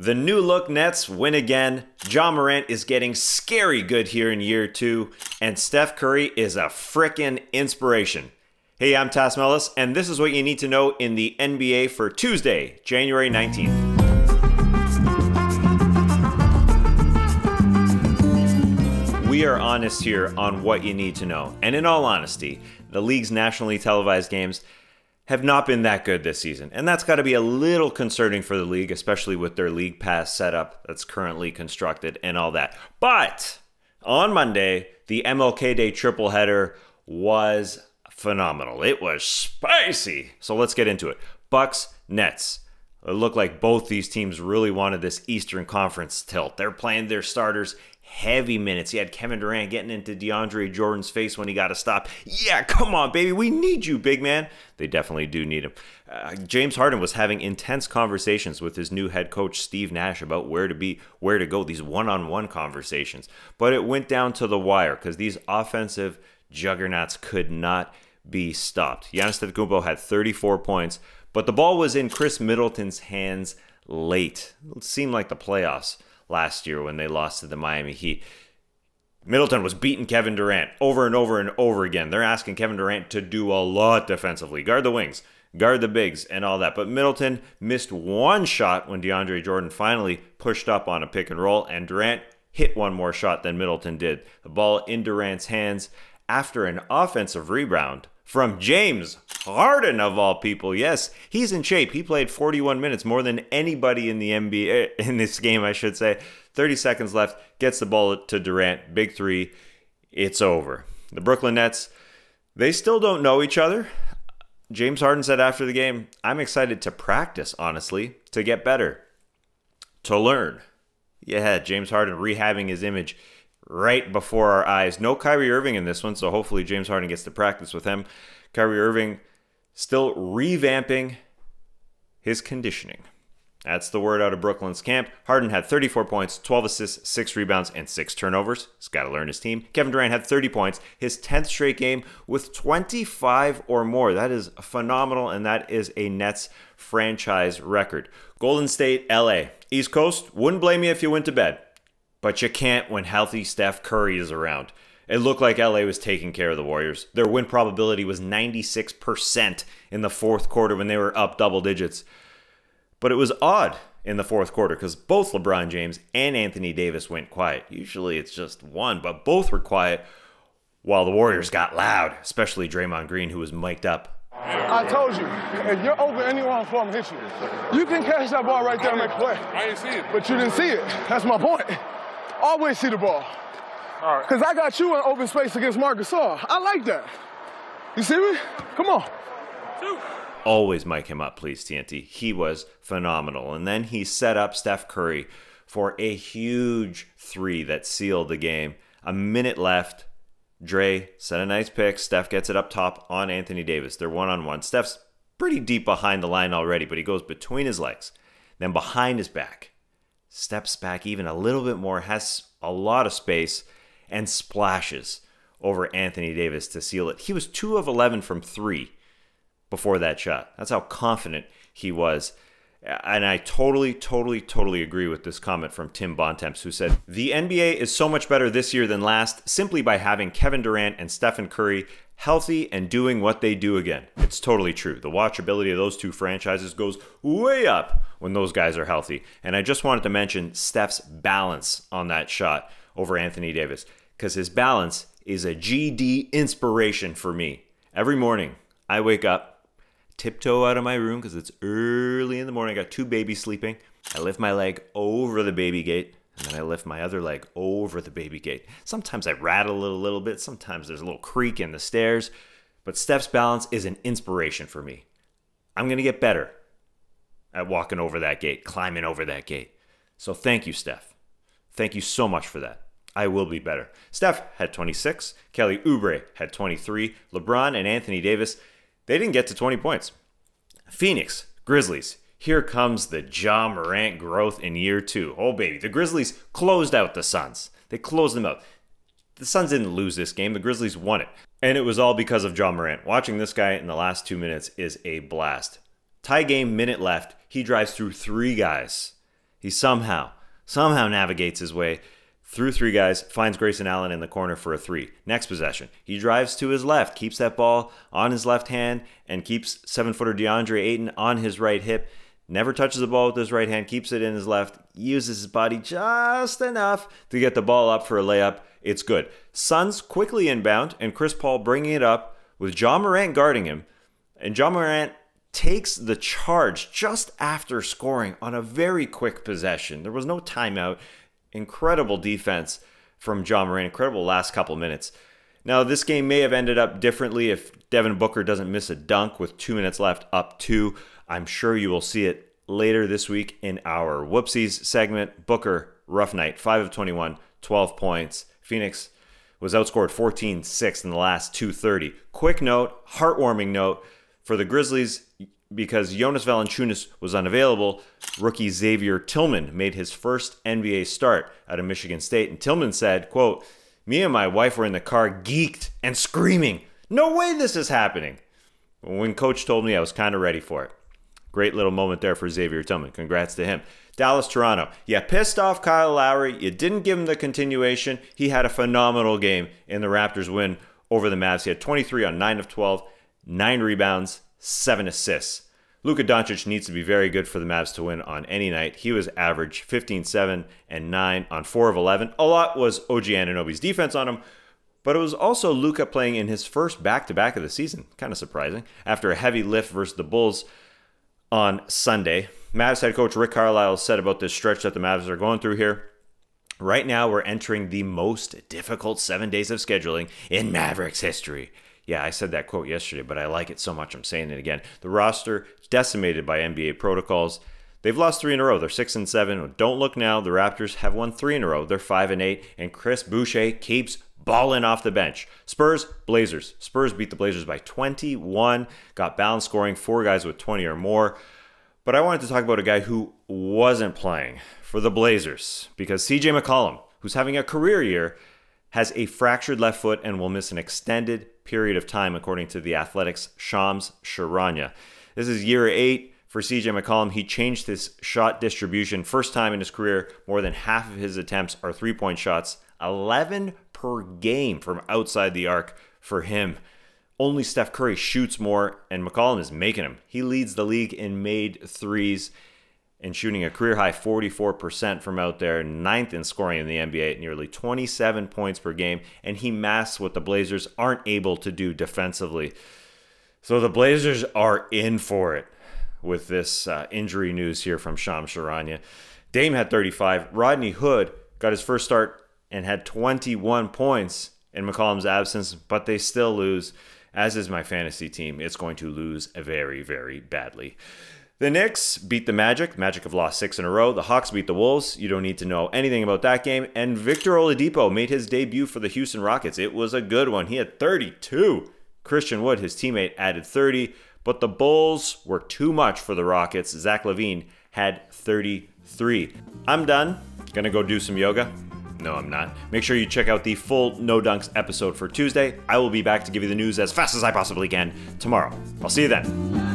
The new look Nets win again. Ja Morant is getting scary good here in year 2. And Steph Curry is a frickin' inspiration. Hey, I'm Tas Mellis, and this is what you need to know in the NBA for Tuesday, January 19th. We are honest here on what you need to know. And in all honesty, the league's nationally televised games have not been that good this season. And that's got to be a little concerning for the league, especially with their League Pass setup that's currently constructed and all that. But on Monday, the MLK Day triple header was phenomenal. It was spicy. So let's get into it. Bucks, Nets. It looked like both these teams really wanted this Eastern Conference tilt. They're playing their starters heavy minutes. You had Kevin Durant getting into DeAndre Jordan's face when he got a stop. Yeah, come on, baby. We need you, big man. They definitely do need him. James Harden was having intense conversations with his new head coach, Steve Nash, about where to be, where to go, these one-on-one conversations. But it went down to the wire because these offensive juggernauts could not be stopped. Giannis Antetokounmpo had 34 points, but the ball was in Chris Middleton's hands late. It seemed like the playoffs last year when they lost to the Miami Heat. Middleton was beating Kevin Durant over and over and over again. They're asking Kevin Durant to do a lot defensively. Guard the wings, guard the bigs, and all that. But Middleton missed one shot when DeAndre Jordan finally pushed up on a pick and roll, and Durant hit one more shot than Middleton did. The ball in Durant's hands after an offensive rebound from James Harden, of all people. Yes, he's in shape. He played 41 minutes, more than anybody in the NBA, in this game, I should say. 30 seconds left, gets the ball to Durant, big three, it's over. The Brooklyn Nets, they still don't know each other. James Harden said after the game, I'm excited to practice, honestly, to get better, to learn. Yeah, James Harden rehabbing his image right before our eyes. No Kyrie Irving in this one, so hopefully James Harden gets to practice with him. Kyrie Irving still revamping his conditioning. That's the word out of Brooklyn's camp. Harden had 34 points, 12 assists, 6 rebounds, and 6 turnovers. He's got to learn his team. Kevin Durant had 30 points, his 10th straight game with 25 or more. That is phenomenal, and that is a Nets franchise record. Golden State, LA. East Coast, wouldn't blame you if you went to bed. But you can't when healthy Steph Curry is around. It looked like LA was taking care of the Warriors. Their win probability was 96% in the fourth quarter when they were up double digits. But it was odd in the fourth quarter because both LeBron James and Anthony Davis went quiet. Usually it's just one, but both were quiet while the Warriors got loud, especially Draymond Green, who was mic'd up. I told you, if you're open anywhere for him, hit you. You can catch that ball right there and make a play. I didn't see it. But you didn't see it. That's my point. Always see the ball. All right. Because I got you in open space against Marc Gasol. I like that. You see me? Come on. Shoot. Always mic him up, please, TNT. He was phenomenal. And then he set up Steph Curry for a huge three that sealed the game. A minute left. Dre set a nice pick. Steph gets it up top on Anthony Davis. They're one-on-one. Steph's pretty deep behind the line already, but he goes between his legs, then behind his back. Steps back even a little bit more, has a lot of space, and splashes over Anthony Davis to seal it. He was 2 of 11 from 3 before that shot. That's how confident he was. And I totally agree with this comment from Tim Bontemps, who said, the NBA is so much better this year than last simply by having Kevin Durant and Stephen Curry healthy and doing what they do again. It's totally true. The watchability of those two franchises goes way up when those guys are healthy. And I just wanted to mention Steph's balance on that shot over Anthony Davis, because his balance is a GD inspiration for me. Every morning, I wake up, tiptoe out of my room because it's early in the morning. I got 2 babies sleeping. I lift my leg over the baby gate, and then I lift my other leg over the baby gate. Sometimes I rattle it a little bit. Sometimes there's a little creak in the stairs. But Steph's balance is an inspiration for me. I'm going to get better at walking over that gate, climbing over that gate. So thank you, Steph. Thank you so much for that. I will be better. Steph had 26. Kelly Oubre had 23. LeBron and Anthony Davis, they didn't get to 20 points. Phoenix, Grizzlies. Here comes the Ja Morant growth in year 2. Oh, baby. The Grizzlies closed out the Suns. They closed them out. The Suns didn't lose this game. The Grizzlies won it. And it was all because of Ja Morant. Watching this guy in the last 2 minutes is a blast. Tie game, minute left. He drives through 3 guys. He somehow navigates his way through three guys, finds Grayson Allen in the corner for a three. Next possession, he drives to his left, keeps that ball on his left hand, and keeps 7-footer DeAndre Ayton on his right hip. Never touches the ball with his right hand, keeps it in his left, uses his body just enough to get the ball up for a layup. It's good. Suns quickly inbound, and Chris Paul bringing it up with Ja Morant guarding him. And Ja Morant takes the charge just after scoring on a very quick possession. There was no timeout. Incredible defense from Ja Morant. Incredible last couple minutes. Now, this game may have ended up differently if Devin Booker doesn't miss a dunk with 2 minutes left, up 2. I'm sure you will see it later this week in our Whoopsies segment. Booker, rough night, 5 of 21, 12 points. Phoenix was outscored 14-6 in the last 2:30. Quick note, heartwarming note for the Grizzlies, because Jonas Valanciunas was unavailable, rookie Xavier Tillman made his first NBA start out of Michigan State. And Tillman said, quote, "Me and my wife were in the car geeked and screaming, 'No way this is happening.' When coach told me, I was kind of ready for it." Great little moment there for Xavier Tillman. Congrats to him. Dallas, Toronto. You pissed off Kyle Lowry. You didn't give him the continuation. He had a phenomenal game in the Raptors win over the Mavs. He had 23 on 9 of 12, 9 rebounds, 7 assists. Luka Doncic needs to be very good for the Mavs to win on any night. He was average 15, 7, and 9 on 4 of 11. A lot was OG Anunoby's defense on him, but it was also Luka playing in his first back-to-back of the season. Kind of surprising. After a heavy lift versus the Bulls on Sunday. Mavs head coach Rick Carlisle said about this stretch that the Mavs are going through here, "Right now we're entering the most difficult 7 days of scheduling in Mavericks history." Yeah, I said that quote yesterday, but I like it so much I'm saying it again. The roster decimated by NBA protocols. They've lost 3 in a row. They're 6-7. Don't look now. The Raptors have won 3 in a row. They're 5-8. And Chris Boucher keeps balling off the bench. Spurs, Blazers. Spurs beat the Blazers by 21. Got balanced scoring. 4 guys with 20 or more. But I wanted to talk about a guy who wasn't playing for the Blazers, because CJ McCollum, who's having a career year, has a fractured left foot and will miss an extended period of time, according to the Athletics' Shams Charania. This is year 8 for CJ McCollum. He changed his shot distribution. First time in his career, more than half of his attempts are three-point shots. 11 per game from outside the arc for him. Only Steph Curry shoots more, and McCollum is making them. He leads the league in made threes and shooting a career-high 44% from out there, 9th in scoring in the NBA at nearly 27 points per game, and he masks what the Blazers aren't able to do defensively. So the Blazers are in for it with this injury news here from Shams Charania. Dame had 35. Rodney Hood got his first start and had 21 points in McCollum's absence, but they still lose. As is my fantasy team, it's going to lose very, very badly. The Knicks beat the Magic. Magic have lost 6 in a row. The Hawks beat the Wolves. You don't need to know anything about that game. And Victor Oladipo made his debut for the Houston Rockets. It was a good one. He had 32. Christian Wood, his teammate, added 30. But the Bulls were too much for the Rockets. Zach LaVine had 33. I'm done. Gonna go do some yoga. No, I'm not. Make sure you check out the full No Dunks episode for Tuesday. I will be back to give you the news as fast as I possibly can tomorrow. I'll see you then.